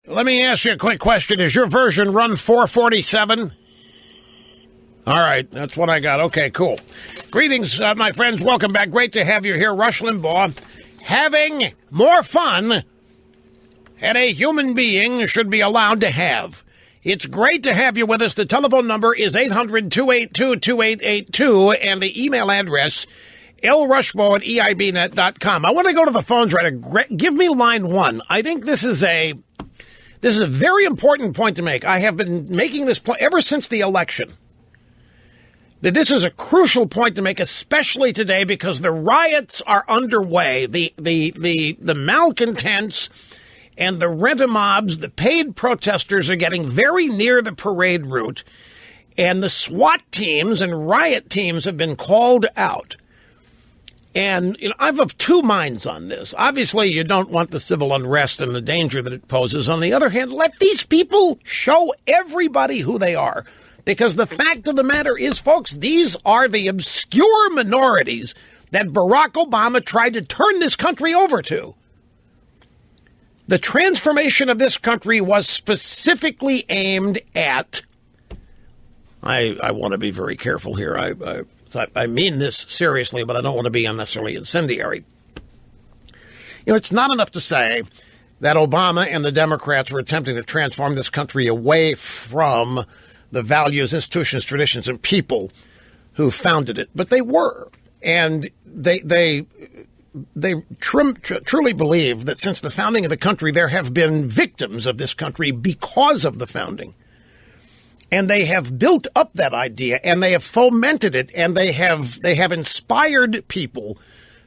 Let me ask you a quick question. Is your version run 447? All right, that's what I got. Okay, cool. Greetings, my friends. Welcome back. Great to have you here. Rush Limbaugh, having more fun than a human being should be allowed to have. It's great to have you with us. The telephone number is 800-282-2882, and the email address, lrushmo@eibnet.com. I want to go to the phones right now. Give me line one. I think this is a very important point to make. I have been making this point ever since the election, that this is a crucial point to make, especially today, because the riots are underway. The malcontents and the rent-a-mobs, the paid protesters, are getting very near the parade route, and the SWAT teams and riot teams have been called out. And I'm of two minds on this. Obviously, you don't want the civil unrest and the danger that it poses. On the other hand, let these people show everybody who they are. Because the fact of the matter is, folks, these are the obscure minorities that Barack Obama tried to turn this country over to. The transformation of this country was specifically aimed at, I want to be very careful here. I mean this seriously, but I don't want to be unnecessarily incendiary. It's not enough to say that Obama and the Democrats were attempting to transform this country away from the values, institutions, traditions, and people who founded it. But they were. And they truly believe that since the founding of the country, there have been victims of this country because of the founding. And they have built up that idea, and they have fomented it, and they have inspired people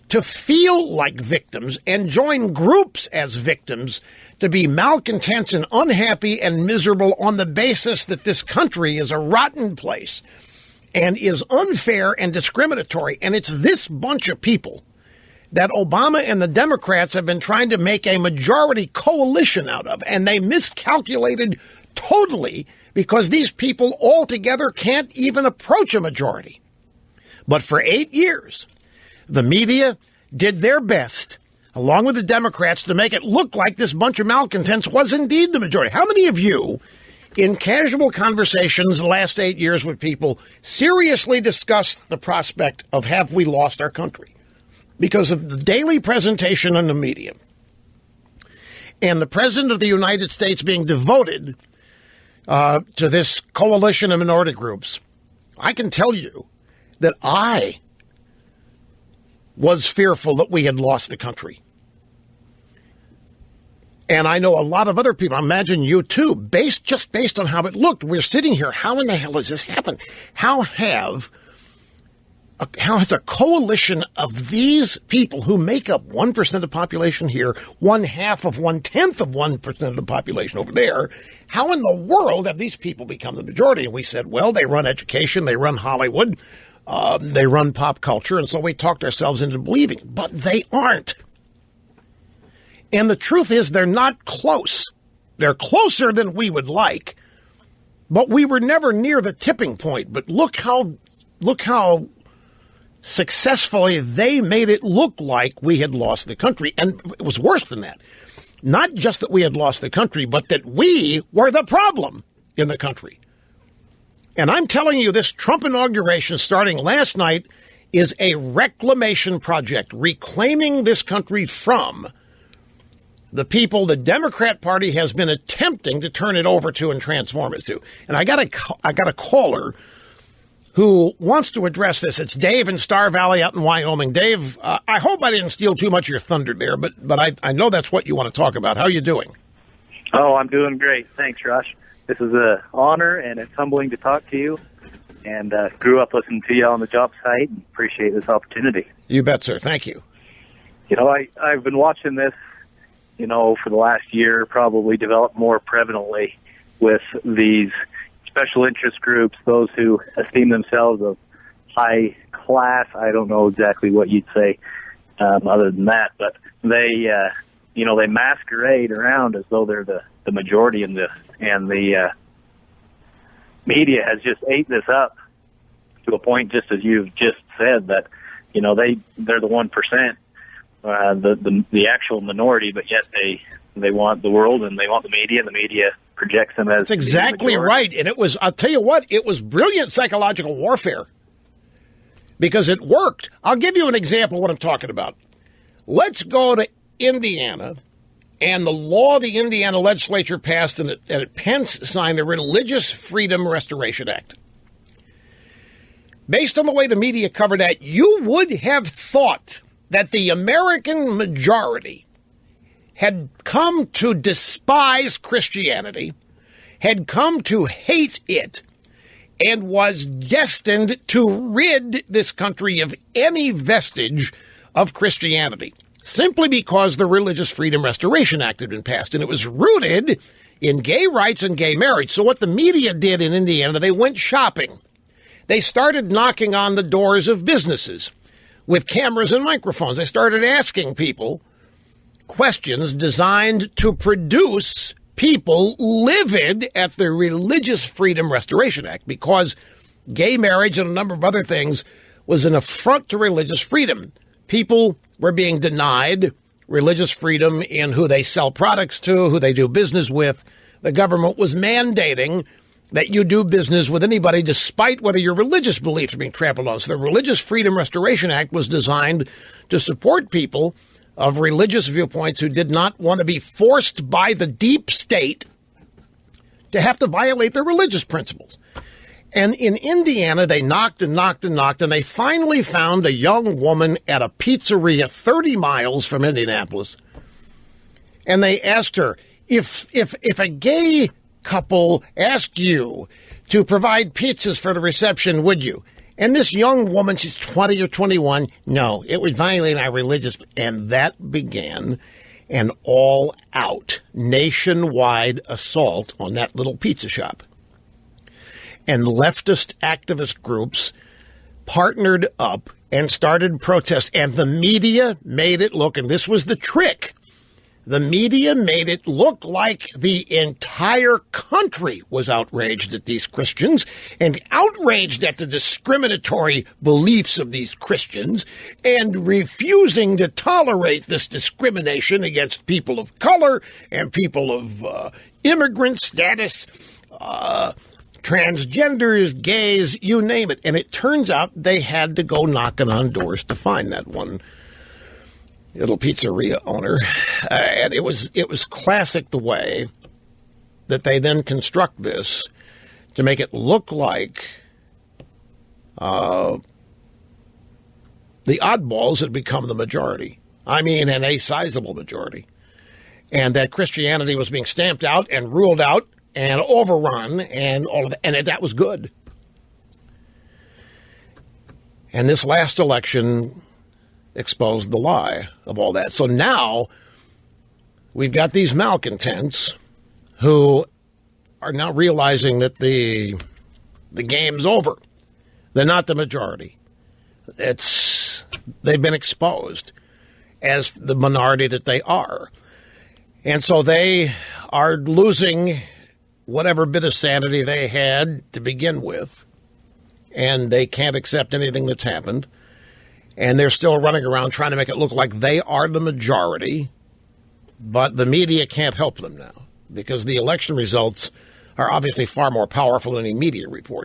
to feel like victims and join groups as victims, to be malcontents and unhappy and miserable on the basis that this country is a rotten place and is unfair and discriminatory. And it's this bunch of people that Obama and the Democrats have been trying to make a majority coalition out of, and they miscalculated totally, because these people altogether can't even approach a majority. But for 8 years, the media did their best, along with the Democrats, to make it look like this bunch of malcontents was indeed the majority. How many of you, in casual conversations the last 8 years with people, seriously discussed the prospect of have we lost our country? Because of the daily presentation in the media and the President of the United States being devoted to this coalition of minority groups, I can tell you that I was fearful that we had lost the country. And I know a lot of other people, I imagine you too, based on how it looked. We're sitting here, how in the hell has this happened? How has a coalition of these people who make up 1% of the population here, 1/2 of 1/10 of 1% of the population over there, how in the world have these people become the majority? And we said, well, they run education, they run Hollywood, they run pop culture, and so we talked ourselves into believing. But they aren't. And the truth is, they're not close. They're closer than we would like, but we were never near the tipping point. But look how successfully they made it look like we had lost the country. And it was worse than that. Not just that we had lost the country, but that we were the problem in the country. And I'm telling you, this Trump inauguration starting last night is a reclamation project, reclaiming this country from the people the Democrat Party has been attempting to turn it over to and transform it to. And I got a caller who wants to address this. It's Dave in Star Valley out in Wyoming. Dave, I hope I didn't steal too much of your thunder there, but I know that's what you want to talk about. How are you doing? Oh, I'm doing great. Thanks, Rush. This is an honor, and it's humbling to talk to you. And grew up listening to you on the job site, and appreciate this opportunity. You bet, sir. Thank you. I've been watching this, for the last year, probably develop more prevalently with these special interest groups, those who esteem themselves of high class. I don't know exactly what you'd say other than that, but they masquerade around as though they're the majority in this, and the media has just ate this up to a point, just as you've just said, that they're the 1%, the actual minority, but yet They want the world, and they want the media, and the media projects them as... That's exactly right. And it was, I'll tell you what, it was brilliant psychological warfare because it worked. I'll give you an example of what I'm talking about. Let's go to Indiana and the law the Indiana legislature passed and Pence signed, the Religious Freedom Restoration Act. Based on the way the media covered that, you would have thought that the American majority had come to despise Christianity, had come to hate it, and was destined to rid this country of any vestige of Christianity, simply because the Religious Freedom Restoration Act had been passed, and it was rooted in gay rights and gay marriage. So what the media did in Indiana, they went shopping. They started knocking on the doors of businesses with cameras and microphones. They started asking people questions designed to produce people livid at the Religious Freedom Restoration Act, because gay marriage and a number of other things was an affront to religious freedom. People were being denied religious freedom in who they sell products to, who they do business with. The government was mandating that you do business with anybody despite whether your religious beliefs are being trampled on. So the Religious Freedom Restoration Act was designed to support people of religious viewpoints who did not want to be forced by the deep state to have to violate their religious principles. And in Indiana, they knocked and knocked and knocked, and they finally found a young woman at a pizzeria 30 miles from Indianapolis. And they asked her, if a gay couple asked you to provide pizzas for the reception, would you? And this young woman, she's 20 or 21, no, it would violate our religious. And that began an all-out nationwide assault on that little pizza shop. And leftist activist groups partnered up and started protests. And the media made it look, and this was the trick, the media made it look like the entire country was outraged at these Christians and outraged at the discriminatory beliefs of these Christians and refusing to tolerate this discrimination against people of color and people of immigrant status, transgenders, gays, you name it. And it turns out they had to go knocking on doors to find that one little pizzeria owner. And it was classic the way that they then construct this to make it look like the oddballs had become the majority. I mean, and a sizable majority. And that Christianity was being stamped out and ruled out and overrun and all of that. And that was good. And this last election exposed the lie of all that. So now we've got these malcontents who are now realizing that the game's over. They're not the majority. They've been exposed as the minority that they are. And so they are losing whatever bit of sanity they had to begin with. And they can't accept anything that's happened. And they're still running around trying to make it look like they are the majority, but the media can't help them now because the election results are obviously far more powerful than any media report.